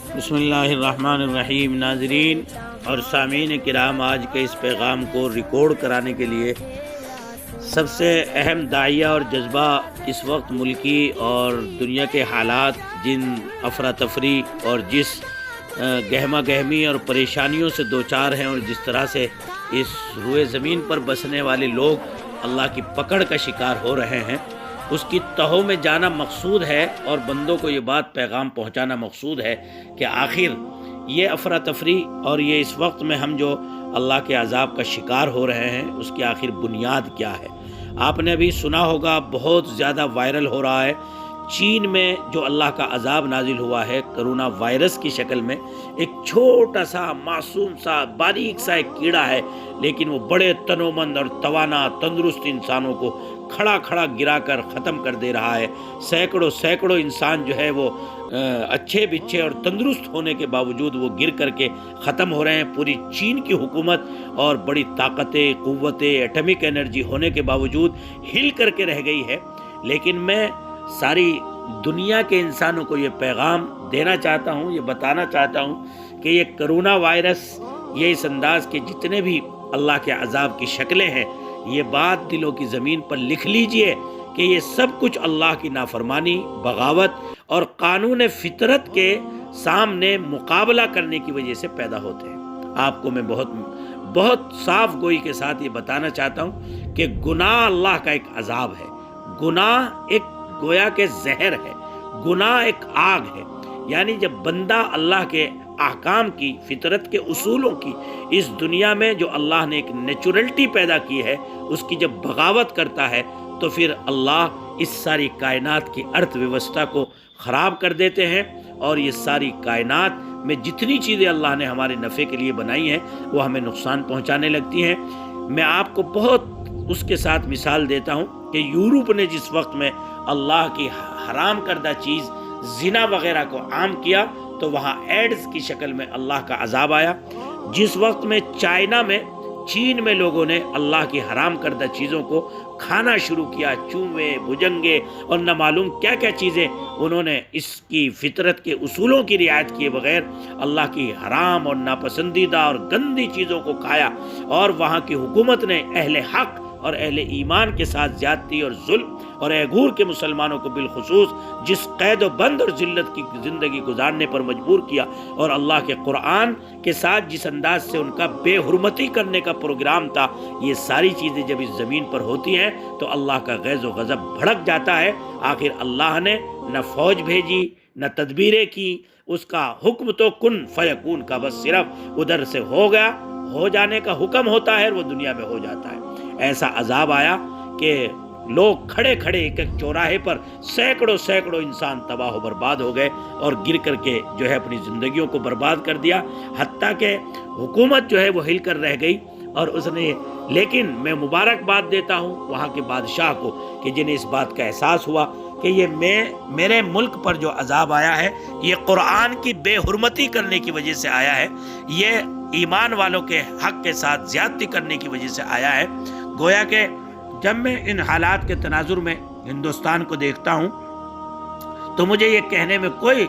بسم اللہ الرحمن الرحیم۔ ناظرین اور سامعین کرام، آج کے اس پیغام کو ریکارڈ کرانے کے لیے سب سے اہم داعیہ اور جذبہ اس وقت ملکی اور دنیا کے حالات جن افراتفری اور جس گہما گہمی اور پریشانیوں سے دوچار ہیں، اور جس طرح سے اس روئے زمین پر بسنے والے لوگ اللہ کی پکڑ کا شکار ہو رہے ہیں، اس کی تہوں میں جانا مقصود ہے اور بندوں کو یہ بات پیغام پہنچانا مقصود ہے کہ آخر یہ افراتفری اور یہ اس وقت میں ہم جو اللہ کے عذاب کا شکار ہو رہے ہیں، اس کی آخر بنیاد کیا ہے۔ آپ نے ابھی سنا ہوگا، بہت زیادہ وائرل ہو رہا ہے، چین میں جو اللہ کا عذاب نازل ہوا ہے کرونا وائرس کی شکل میں، ایک چھوٹا سا معصوم سا باریک سا ایک کیڑا ہے، لیکن وہ بڑے تنومند اور توانا تندرست انسانوں کو کھڑا کھڑا گرا کر ختم کر دے رہا ہے۔ سینکڑوں انسان جو ہے وہ اچھے بچھے اور تندرست ہونے کے باوجود وہ گر کر کے ختم ہو رہے ہیں۔ پوری چین کی حکومت اور بڑی طاقتیں، قوتیں، ایٹمک انرجی ہونے کے باوجود ہل کر کے رہ گئی ہے۔ لیکن میں ساری دنیا کے انسانوں کو یہ پیغام دینا چاہتا ہوں، یہ بتانا چاہتا ہوں کہ یہ کرونا وائرس، یہ اس انداز کے جتنے بھی اللہ کے عذاب کی شکلیں ہیں، یہ بات دلوں کی زمین پر لکھ لیجئے کہ یہ سب کچھ اللہ کی نافرمانی، بغاوت اور قانون فطرت کے سامنے مقابلہ کرنے کی وجہ سے پیدا ہوتے ہیں۔ آپ کو میں بہت صاف گوئی کے ساتھ یہ بتانا چاہتا ہوں کہ گناہ اللہ کا ایک عذاب ہے، گناہ ایک گویا کہ زہر ہے، گناہ ایک آگ ہے۔ یعنی جب بندہ اللہ کے احکام کی، فطرت کے اصولوں کی، اس دنیا میں جو اللہ نے ایک نیچرلٹی پیدا کی ہے، اس کی جب بغاوت کرتا ہے تو پھر اللہ اس ساری کائنات کی ارتھ ویوستھا کو خراب کر دیتے ہیں، اور یہ ساری کائنات میں جتنی چیزیں اللہ نے ہمارے نفع کے لیے بنائی ہیں وہ ہمیں نقصان پہنچانے لگتی ہیں۔ میں آپ کو بہت اس کے ساتھ مثال دیتا ہوں کہ یورپ نے جس وقت میں اللہ کی حرام کردہ چیز زنا وغیرہ کو عام کیا تو وہاں ایڈز کی شکل میں اللہ کا عذاب آیا۔ جس وقت میں چائنا میں، چین میں لوگوں نے اللہ کی حرام کردہ چیزوں کو کھانا شروع کیا، چوہے، بھجنگے اور نہ معلوم کیا کیا چیزیں انہوں نے اس کی فطرت کے اصولوں کی رعایت کیے بغیر اللہ کی حرام اور ناپسندیدہ اور گندی چیزوں کو کھایا، اور وہاں کی حکومت نے اہل حق اور اہل ایمان کے ساتھ زیادتی اور ظلم اور ایغور کے مسلمانوں کو بالخصوص جس قید و بند اور ذلت کی زندگی گزارنے پر مجبور کیا، اور اللہ کے قرآن کے ساتھ جس انداز سے ان کا بے حرمتی کرنے کا پروگرام تھا، یہ ساری چیزیں جب اس زمین پر ہوتی ہیں تو اللہ کا غیظ و غضب بھڑک جاتا ہے۔ آخر اللہ نے نہ فوج بھیجی، نہ تدبیریں کی، اس کا حکم تو کن فیکون کا بس صرف ادھر سے ہو گیا، ہو جانے کا حکم ہوتا ہے، وہ دنیا میں ہو جاتا ہے۔ ایسا عذاب آیا کہ لوگ کھڑے کھڑے ایک ایک چوراہے پر سینکڑوں انسان تباہ و برباد ہو گئے اور گر کر کے جو ہے اپنی زندگیوں کو برباد کر دیا، حتیٰ کہ حکومت جو ہے وہ ہل کر رہ گئی۔ اور اس نے، لیکن میں مبارکباد دیتا ہوں وہاں کے بادشاہ کو کہ جنہیں اس بات کا احساس ہوا کہ یہ میرے ملک پر جو عذاب آیا ہے یہ قرآن کی بے حرمتی کرنے کی وجہ سے آیا ہے، یہ ایمان والوں کے حق کے ساتھ زیادتی کرنے کی وجہ سے آیا ہے۔ گویا کہ جب میں ان حالات کے تناظر میں ہندوستان کو دیکھتا ہوں تو مجھے یہ کہنے میں کوئی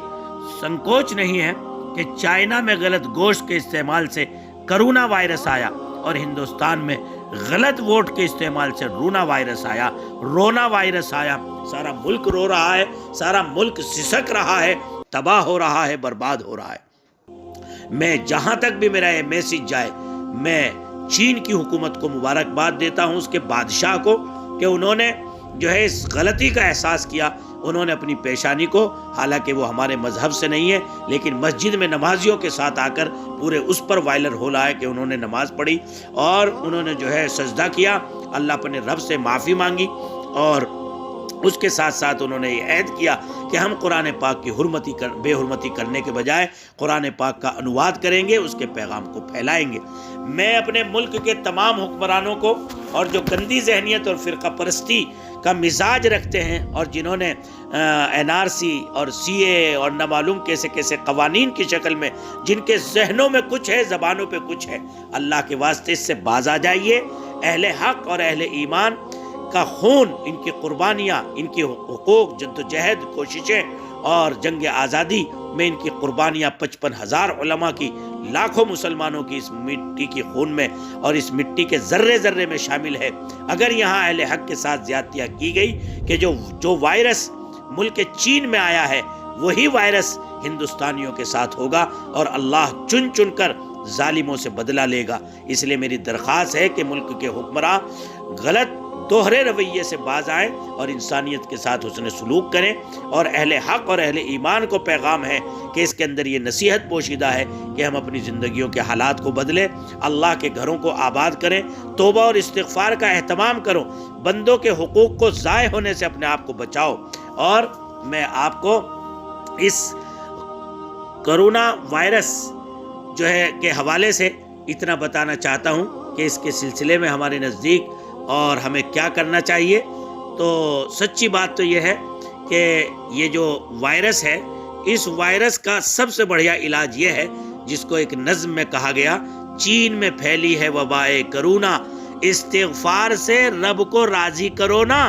سنکوچ نہیں ہے کہ چائنا میں غلط گوشت کے استعمال سے کرونا وائرس آیا، اور ہندوستان میں غلط ووٹ کے استعمال سے رونا وائرس آیا، رونا وائرس آیا۔ سارا ملک رو رہا ہے، سارا ملک سسک رہا ہے، تباہ ہو رہا ہے، برباد ہو رہا ہے۔ میں جہاں تک بھی میرا یہ میسج جائے، میں چین کی حکومت کو مبارکباد دیتا ہوں، اس کے بادشاہ کو، کہ انہوں نے جو ہے اس غلطی کا احساس کیا، انہوں نے اپنی پیشانی کو، حالانکہ وہ ہمارے مذہب سے نہیں ہے لیکن مسجد میں نمازیوں کے ساتھ آ کر پورے اس پر وائرل ہو رہا ہے کہ انہوں نے نماز پڑھی اور انہوں نے جو ہے سجدہ کیا، اللہ اپنے رب سے معافی مانگی، اور اس کے ساتھ ساتھ انہوں نے یہ عہد کیا کہ ہم قرآن پاک کی بے حرمتی کرنے کے بجائے قرآن پاک کا انواد کریں گے، اس کے پیغام کو پھیلائیں گے۔ میں اپنے ملک کے تمام حکمرانوں کو، اور جو گندی ذہنیت اور فرقہ پرستی کا مزاج رکھتے ہیں اور جنہوں نے NRC اور CA اور نہ معلوم کیسے قوانین کی شکل میں، جن کے ذہنوں میں کچھ ہے، زبانوں پہ کچھ ہے، اللہ کے واسطے اس سے باز آ جائیے۔ اہل حق اور اہل ایمان کا خون، ان کی قربانیاں، ان کی حقوق، جدوجہد، کوششیں اور جنگ آزادی میں ان کی قربانیاں 55,000 علماء کی، لاکھوں مسلمانوں کی اس مٹی کی خون میں اور اس مٹی کے ذرے ذرے میں شامل ہے۔ اگر یہاں اہل حق کے ساتھ زیادتیاں کی گئی کہ جو وائرس ملک چین میں آیا ہے وہی وائرس ہندوستانیوں کے ساتھ ہوگا اور اللہ چن چن کر ظالموں سے بدلہ لے گا۔ اس لیے میری درخواست ہے کہ ملک کے حکمراں غلط دوہرے رویے سے باز آئیں اور انسانیت کے ساتھ حسن سلوک کریں، اور اہل حق اور اہل ایمان کو پیغام ہے کہ اس کے اندر یہ نصیحت پوشیدہ ہے کہ ہم اپنی زندگیوں کے حالات کو بدلیں، اللہ کے گھروں کو آباد کریں، توبہ اور استغفار کا اہتمام کرو، بندوں کے حقوق کو ضائع ہونے سے اپنے آپ کو بچاؤ۔ اور میں آپ کو اس کرونا وائرس جو ہے کے حوالے سے اتنا بتانا چاہتا ہوں کہ اس کے سلسلے میں ہمارے نزدیک اور ہمیں کیا کرنا چاہیے۔ تو سچی بات تو یہ ہے کہ یہ جو وائرس ہے، اس وائرس کا سب سے بڑھیا علاج یہ ہے جس کو ایک نظم میں کہا گیا، چین میں پھیلی ہے وبائے کرونا، استغفار سے رب کو راضی کرو نا،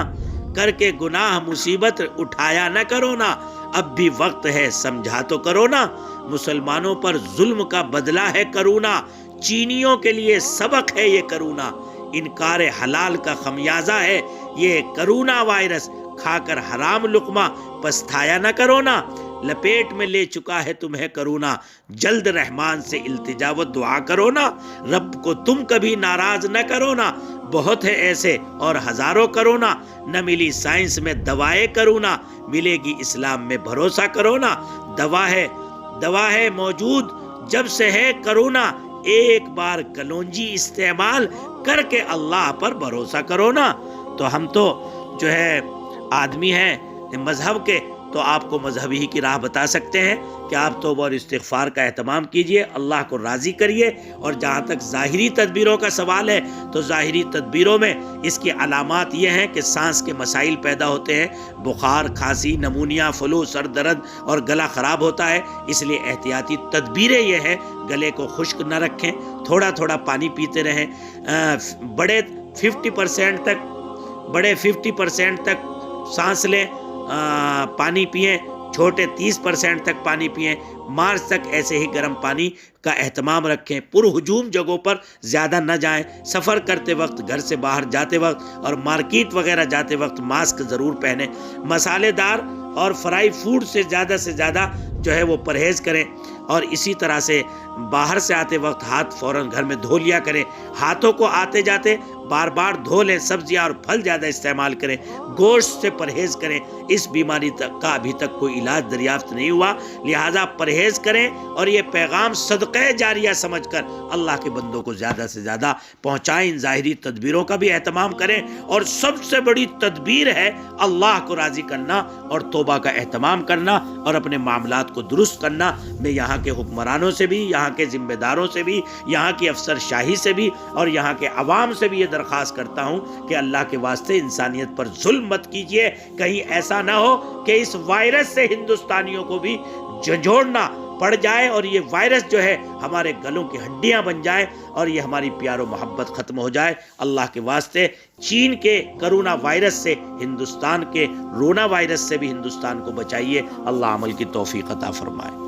کر کے گناہ مصیبت اٹھایا نہ کرو نا، اب بھی وقت ہے سمجھا تو کرو نا، مسلمانوں پر ظلم کا بدلہ ہے کرونا، چینیوں کے لیے سبق ہے یہ کرونا، انکار حلال کا خمیازہ ہے یہ کرونا وائرس، کھا کر حرام لقمہ پچھتایا نہ کرو نا، لپیٹ میں لے چکا ہے تمہیں کرونا، جلد رحمان سے التجا و دعا کرو نا، رب کو تم کبھی ناراض نہ کرو نا، بہت ہے ایسے اور ہزاروں کرونا، نہ ملی سائنس میں دوائے کرونا، ملے گی اسلام میں بھروسہ کرو نا، دوا ہے موجود جب سے ہے کرونا، ایک بار کلونجی استعمال کر کے اللہ پر بھروسہ کرو نا۔ تو ہم تو جو ہے آدمی ہیں مذہب کے، تو آپ کو مذہبی کی راہ بتا سکتے ہیں کہ آپ توبہ اور استغفار کا اہتمام کیجئے، اللہ کو راضی کریے، اور جہاں تک ظاہری تدبیروں کا سوال ہے تو ظاہری تدبیروں میں اس کی علامات یہ ہیں کہ سانس کے مسائل پیدا ہوتے ہیں، بخار، کھانسی، نمونیا، فلو، سر درد اور گلا خراب ہوتا ہے، اس لیے احتیاطی تدبیریں یہ ہیں، گلے کو خشک نہ رکھیں، تھوڑا تھوڑا پانی پیتے رہیں، بڑے 50% تک سانس لیں، پانی پئیں، چھوٹے 30% تک پانی پئیں، مارچ تک ایسے ہی گرم پانی کا اہتمام رکھیں، پرہجوم جگہوں پر زیادہ نہ جائیں، سفر کرتے وقت، گھر سے باہر جاتے وقت اور مارکیٹ وغیرہ جاتے وقت ماسک ضرور پہنیں، مسالے دار اور فرائی فوڈ سے زیادہ جو ہے وہ پرہیز کریں، اور اسی طرح سے باہر سے آتے وقت ہاتھ فوراً گھر میں دھو لیا کریں، ہاتھوں کو آتے جاتے بار بار دھو لیں، سبزیاں اور پھل زیادہ استعمال کریں، گوشت سے پرہیز کریں، اس بیماری کا ابھی تک کوئی علاج دریافت نہیں ہوا، لہٰذا پرہیز کریں، اور یہ پیغام صدقہ جاریہ سمجھ کر اللہ کے بندوں کو زیادہ سے زیادہ پہنچائیں، ان ظاہری تدبیروں کا بھی اہتمام کریں، اور سب سے بڑی تدبیر ہے اللہ کو راضی کرنا اور توبہ کا اہتمام کرنا اور اپنے معاملات کو درست کرنا۔ میں یہاں کے حکمرانوں سے بھی، یہاں کے ذمہ داروں سے بھی، یہاں کی افسر شاہی سے بھی اور یہاں کے عوام سے بھی یہ درخواست کرتا ہوں کہ اللہ کے واسطے انسانیت پر ظلم مت کیجیے، کہیں ایسا نہ ہو کہ اس وائرس سے ہندوستانیوں کو بھی جھنجھوڑنا پڑ جائے اور یہ وائرس جو ہے ہمارے گلوں کی ہڈیاں بن جائے اور یہ ہماری پیار و محبت ختم ہو جائے۔ اللہ کے واسطے چین کے کرونا وائرس سے، ہندوستان کے رونا وائرس سے بھی ہندوستان کو بچائیے۔ اللہ عمل کی توفیق عطا فرمائے۔